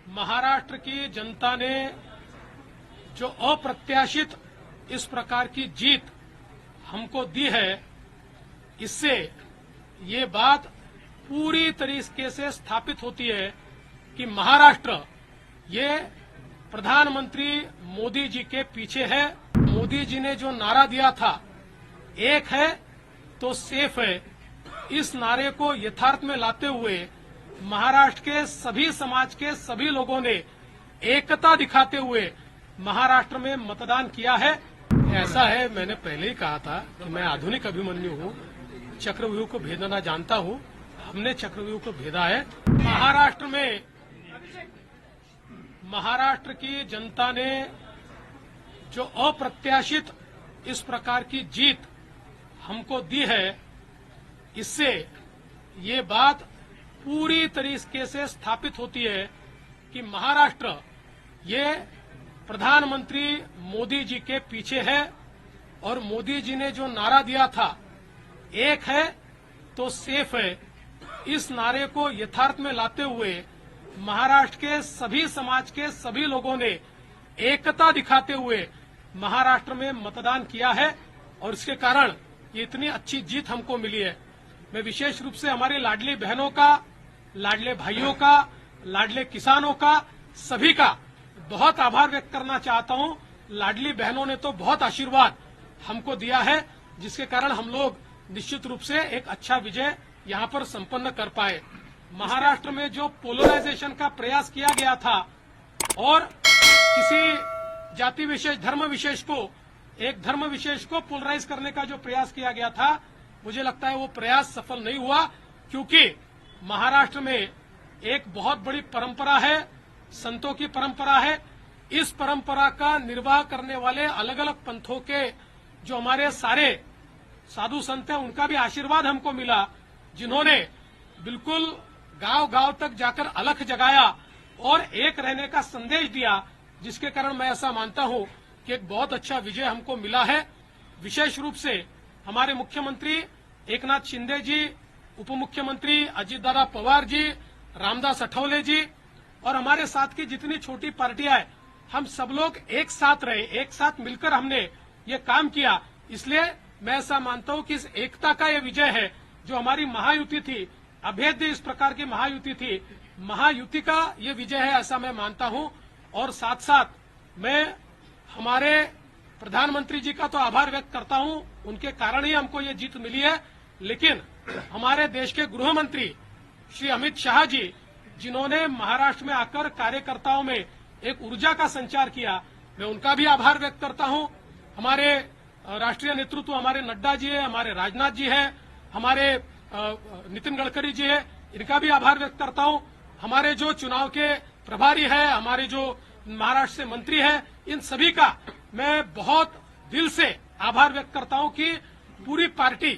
महाराष्ट्र की जनता ने जो अप्रत्याशित इस प्रकार की जीत हमको दी है, इससे ये बात पूरी तरीके से स्थापित होती है कि महाराष्ट्र ये प्रधानमंत्री मोदी जी के पीछे है। मोदी जी ने जो नारा दिया था, एक है तो सेफ है, इस नारे को यथार्थ में लाते हुए महाराष्ट्र के सभी समाज के सभी लोगों ने एकता दिखाते हुए महाराष्ट्र में मतदान किया है। ऐसा है, मैंने पहले ही कहा था कि मैं आधुनिक अभिमन्यु हूं, चक्रव्यूह को भेदना जानता हूं। हमने चक्रव्यूह को भेदा है। महाराष्ट्र की जनता ने जो अप्रत्याशित इस प्रकार की जीत हमको दी है, इससे ये बात पूरी तरीके से स्थापित होती है कि महाराष्ट्र ये प्रधानमंत्री मोदी जी के पीछे है। और मोदी जी ने जो नारा दिया था, एक है तो सेफ है, इस नारे को यथार्थ में लाते हुए महाराष्ट्र के सभी समाज के सभी लोगों ने एकता दिखाते हुए महाराष्ट्र में मतदान किया है। और इसके कारण ये इतनी अच्छी जीत हमको मिली है। मैं विशेष रूप से हमारी लाडली बहनों का, लाडले भाइयों का, लाडले किसानों का, सभी का बहुत आभार व्यक्त करना चाहता हूं। लाडली बहनों ने तो बहुत आशीर्वाद हमको दिया है, जिसके कारण हम लोग निश्चित रूप से एक अच्छा विजय यहां पर संपन्न कर पाए। महाराष्ट्र में जो पोलराइजेशन का प्रयास किया गया था और किसी जाति विशेष, धर्म विशेष को, एक धर्म विशेष को पोलराइज करने का जो प्रयास किया गया था, मुझे लगता है वो प्रयास सफल नहीं हुआ, क्योंकि महाराष्ट्र में एक बहुत बड़ी परंपरा है, संतों की परंपरा है। इस परंपरा का निर्वाह करने वाले अलग अलग पंथों के जो हमारे सारे साधु संत हैं, उनका भी आशीर्वाद हमको मिला, जिन्होंने बिल्कुल गांव गांव तक जाकर अलख जगाया और एक रहने का संदेश दिया, जिसके कारण मैं ऐसा मानता हूं कि एक बहुत अच्छा विजय हमको मिला है। विशेष रूप से हमारे मुख्यमंत्री एकनाथ शिंदे जी, उप मुख्यमंत्री अजितदादा पवार जी, रामदास अठवले जी और हमारे साथ की जितनी छोटी पार्टियां हैं, हम सब लोग एक साथ रहे, एक साथ मिलकर हमने ये काम किया। इसलिए मैं ऐसा मानता हूं कि इस एकता का ये विजय है, जो हमारी महायुति थी, अभेद्य इस प्रकार की महायुति थी, महायुति का ये विजय है, ऐसा मैं मानता हूं। और साथ साथ मैं हमारे प्रधानमंत्री जी का तो आभार व्यक्त करता हूं, उनके कारण ही हमको ये जीत मिली है। लेकिन हमारे देश के गृह मंत्री श्री अमित शाह जी, जिन्होंने महाराष्ट्र में आकर कार्यकर्ताओं में एक ऊर्जा का संचार किया, मैं उनका भी आभार व्यक्त करता हूं। हमारे राष्ट्रीय नेतृत्व, हमारे नड्डा जी है, हमारे राजनाथ जी है, हमारे नितिन गडकरी जी है, इनका भी आभार व्यक्त करता हूं। हमारे जो चुनाव के प्रभारी है, हमारे जो महाराष्ट्र से मंत्री है, इन सभी का मैं बहुत दिल से आभार व्यक्त करता हूं कि पूरी पार्टी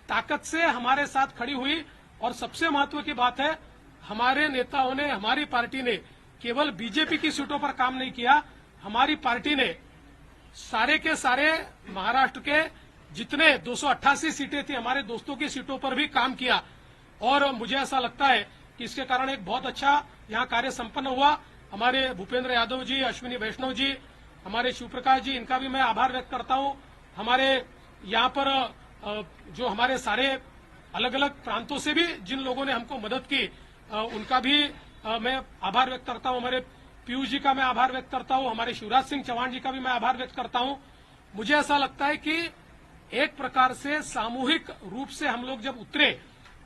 ताकत से हमारे साथ खड़ी हुई। और सबसे महत्व की बात है, हमारे नेताओं ने, हमारी पार्टी ने केवल बीजेपी की सीटों पर काम नहीं किया, हमारी पार्टी ने सारे के सारे महाराष्ट्र के जितने 288 सीटें थी, हमारे दोस्तों की सीटों पर भी काम किया। और मुझे ऐसा लगता है कि इसके कारण एक बहुत अच्छा यहां कार्य संपन्न हुआ। हमारे भूपेंद्र यादव जी, अश्विनी वैष्णव जी, हमारे शिवप्रकाश जी, इनका भी मैं आभार व्यक्त करता हूं। हमारे यहां पर जो हमारे सारे अलग अलग प्रांतों से भी जिन लोगों ने हमको मदद की, उनका भी मैं आभार व्यक्त करता हूं। हमारे पीयूष जी का मैं आभार व्यक्त करता हूं, हमारे शिवराज सिंह चौहान जी का भी मैं आभार व्यक्त करता हूं। मुझे ऐसा लगता है कि एक प्रकार से सामूहिक रूप से हम लोग जब उतरे,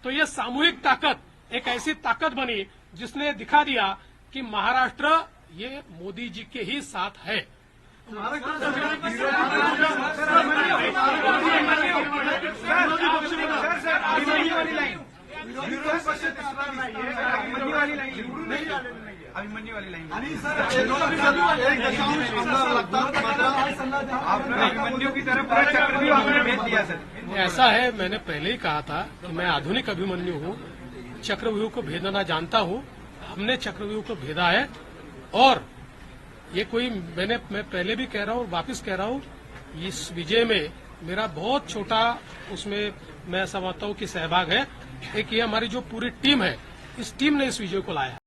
तो ये सामूहिक ताकत एक ऐसी ताकत बनी जिसने दिखा दिया कि महाराष्ट्र ये मोदी जी के ही साथ है। अभिमन्यू वाली लाइन अभिमन्यू की तरफ पूरा चक्रव्यूह आपने भेज दिया सर। ऐसा है, मैंने पहले ही कहा था कि मैं आधुनिक अभिमन्यु हूं, चक्रव्यूह को भेदना जानता हूं। हमने चक्रव्यूह को भेदा है। और ये कोई मैं पहले भी कह रहा हूं, वापिस कह रहा हूं, इस विजय में मेरा बहुत छोटा उसमें मैं समझता हूं कि सहभाग है। एक ये हमारी जो पूरी टीम है, इस टीम ने इस विजय को लाया।